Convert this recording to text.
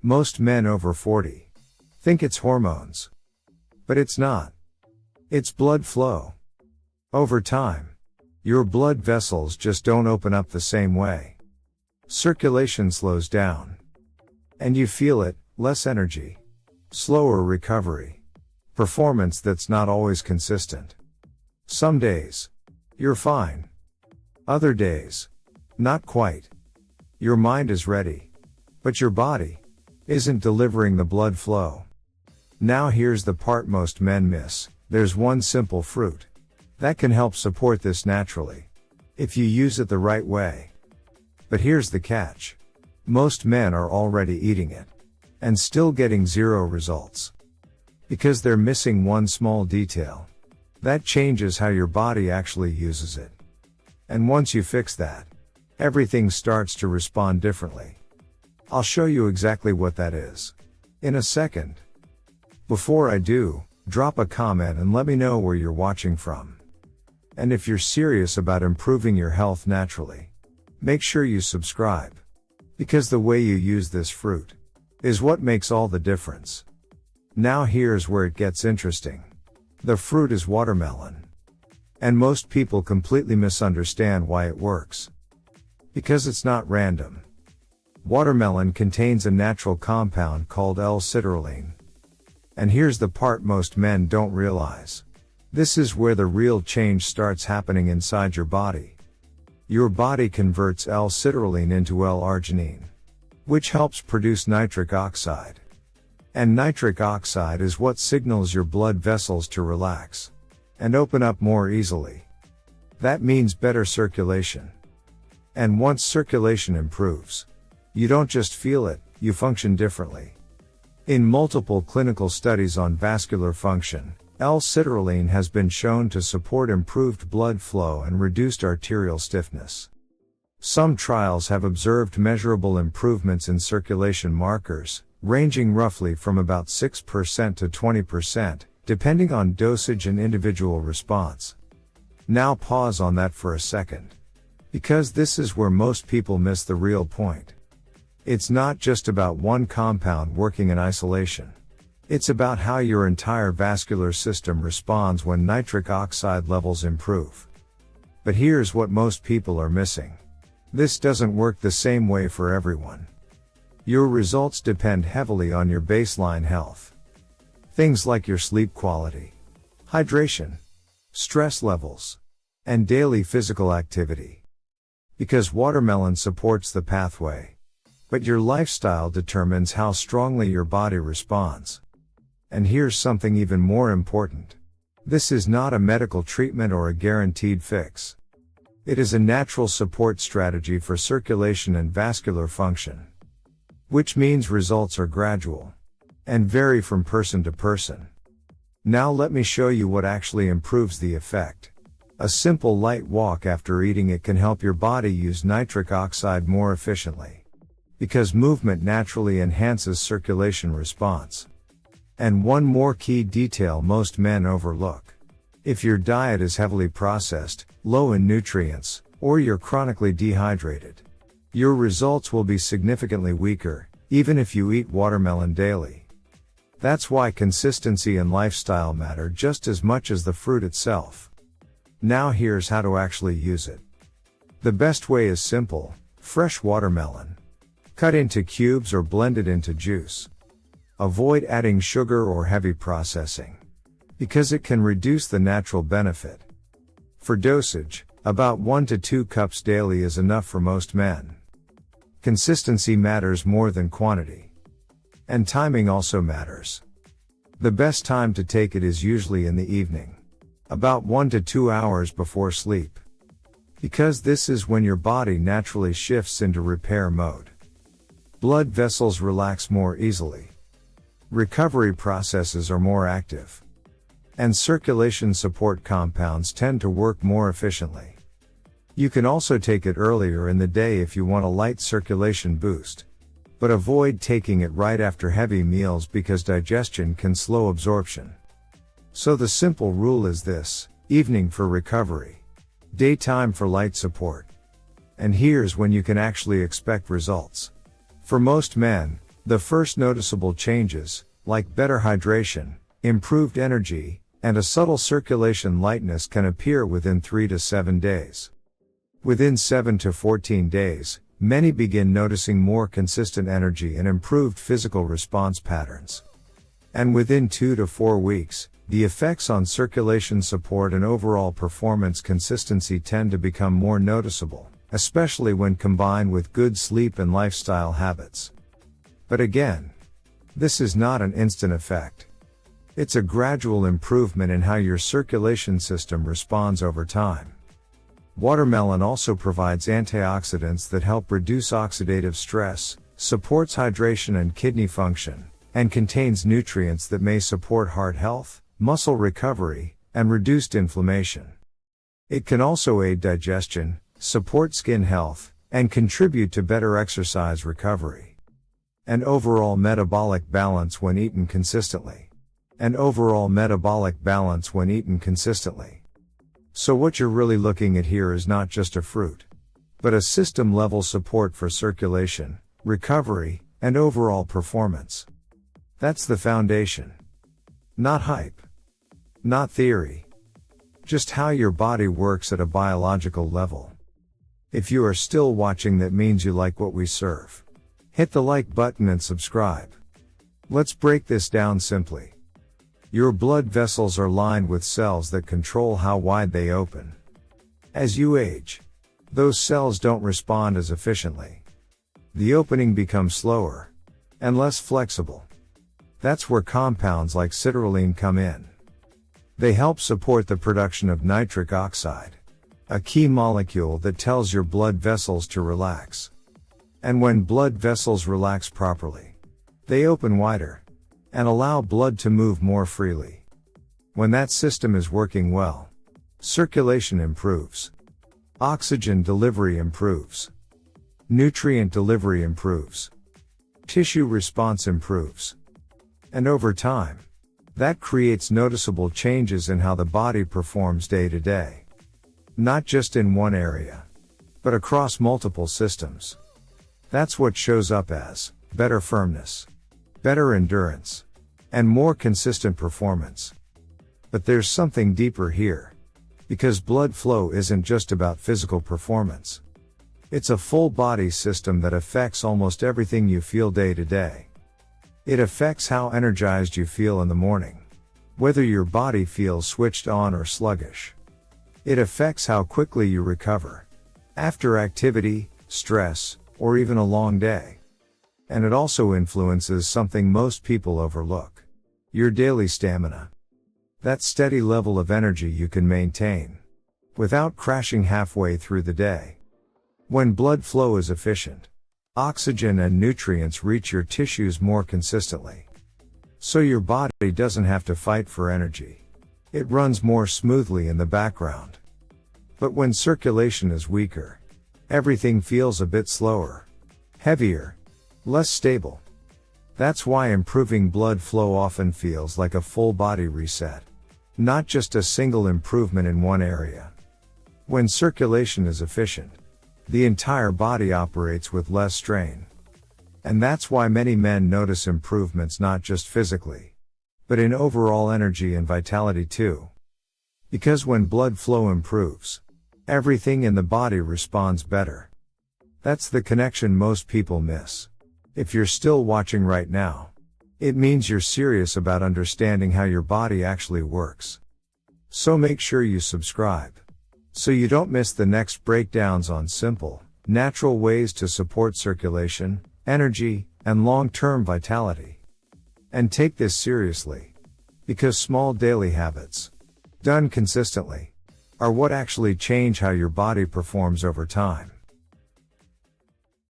Most men over 40 think it's hormones. But it's not. It's blood flow. Over time, your blood vessels just don't open up the same way. Circulation slows down. And you feel it, less energy, slower recovery, performance that's not always consistent. Some days, you're fine. Other days, not quite. Your mind is ready, but your body isn't delivering the blood flow. Now here's the part most men miss. There's one simple fruit that can help support this naturally, if you use it the right way. But here's the catch. Most men are already eating it, and still getting zero results. Because they're missing one small detail. That changes how your body actually uses it. And once you fix that, everything starts to respond differently. I'll show you exactly what that is in a second. Before I do, drop a comment and let me know where you're watching from. And if you're serious about improving your health naturally, make sure you subscribe. Because the way you use this fruit is what makes all the difference. Now here's where it gets interesting. The fruit is watermelon. And most people completely misunderstand why it works. Because it's not random. Watermelon contains a natural compound called L-citrulline. And here's the part most men don't realize. This is where the real change starts happening inside your body. Your body converts L-citrulline into L-arginine, which helps produce nitric oxide. And nitric oxide is what signals your blood vessels to relax and open up more easily. That means better circulation. And once circulation improves, you don't just feel it, you function differently. In multiple clinical studies on vascular function, L-citrulline has been shown to support improved blood flow and reduced arterial stiffness. Some trials have observed measurable improvements in circulation markers, ranging roughly from about 6% to 20%, depending on dosage and individual response. Now pause on that for a second. Because this is where most people miss the real point. It's not just about one compound working in isolation. It's about how your entire vascular system responds when nitric oxide levels improve. But here's what most people are missing. This doesn't work the same way for everyone. Your results depend heavily on your baseline health. Things like your sleep quality, hydration, stress levels, and daily physical activity. Because watermelon supports the pathway. But your lifestyle determines how strongly your body responds. And here's something even more important. This is not a medical treatment or a guaranteed fix. It is a natural support strategy for circulation and vascular function. Which means results are gradual and vary from person to person. Now let me show you what actually improves the effect. A simple light walk after eating it can help your body use nitric oxide more efficiently. Because movement naturally enhances circulation response. And one more key detail most men overlook. If your diet is heavily processed, low in nutrients, or you're chronically dehydrated, your results will be significantly weaker, even if you eat watermelon daily. That's why consistency and lifestyle matter just as much as the fruit itself. Now here's how to actually use it. The best way is simple: fresh watermelon. Cut into cubes or blend it into juice. Avoid adding sugar or heavy processing, because it can reduce the natural benefit. For dosage, about 1 to 2 cups daily is enough for most men. Consistency matters more than quantity. And timing also matters. The best time to take it is usually in the evening. About 1 to 2 hours before sleep. Because this is when your body naturally shifts into repair mode. Blood vessels relax more easily. Recovery processes are more active. And circulation support compounds tend to work more efficiently. You can also take it earlier in the day if you want a light circulation boost. But avoid taking it right after heavy meals because digestion can slow absorption. So the simple rule is this: evening for recovery, daytime for light support. And here's when you can actually expect results. For most men, The first noticeable changes, like better hydration, improved energy, and a subtle circulation lightness can appear within 3 to 7 days. Within 7 to 14 days, many begin noticing more consistent energy and improved physical response patterns. And within 2 to 4 weeks, the effects on circulation support and overall performance consistency tend to become more noticeable, especially when combined with good sleep and lifestyle habits. But again, this is not an instant effect. It's a gradual improvement in how your circulation system responds over time. Watermelon also provides antioxidants that help reduce oxidative stress, supports hydration and kidney function, and contains nutrients that may support heart health, muscle recovery, and reduced inflammation. It can also aid digestion, support skin health, and contribute to better exercise recovery. And overall metabolic balance when eaten consistently. So what you're really looking at here is not just a fruit, but a system-level support for circulation, recovery, and overall performance. That's the foundation. Not hype. Not theory. Just how your body works at a biological level. If you are still watching, that means you like what we serve. Hit the like button and subscribe. Let's break this down simply. Your blood vessels are lined with cells that control how wide they open. As you age, those cells don't respond as efficiently. The opening becomes slower and less flexible. That's where compounds like citrulline come in. They help support the production of nitric oxide, a key molecule that tells your blood vessels to relax. And when blood vessels relax properly, they open wider and allow blood to move more freely. When that system is working well, circulation improves, oxygen delivery improves, nutrient delivery improves, tissue response improves. And over time, that creates noticeable changes in how the body performs day to day. Not just in one area, but across multiple systems. That's what shows up as better firmness, better endurance, and more consistent performance. But there's something deeper here. Because blood flow isn't just about physical performance. It's a full body system that affects almost everything you feel day to day. It affects how energized you feel in the morning, whether your body feels switched on or sluggish. It affects how quickly you recover after activity, stress, or even a long day. And it also influences something most people overlook: your daily stamina. That steady level of energy you can maintain without crashing halfway through the day. When blood flow is efficient, oxygen and nutrients reach your tissues more consistently. So your body doesn't have to fight for energy. It runs more smoothly in the background. But when circulation is weaker, everything feels a bit slower, heavier, less stable. That's why improving blood flow often feels like a full body reset, not just a single improvement in one area. When circulation is efficient, the entire body operates with less strain. And that's why many men notice improvements not just physically, but in overall energy and vitality too. Because when blood flow improves, everything in the body responds better. That's the connection most people miss. If you're still watching right now, it means you're serious about understanding how your body actually works. So make sure you subscribe, so you don't miss the next breakdowns on simple, natural ways to support circulation, energy, and long-term vitality. And take this seriously, because small daily habits, done consistently, are what actually change how your body performs over time.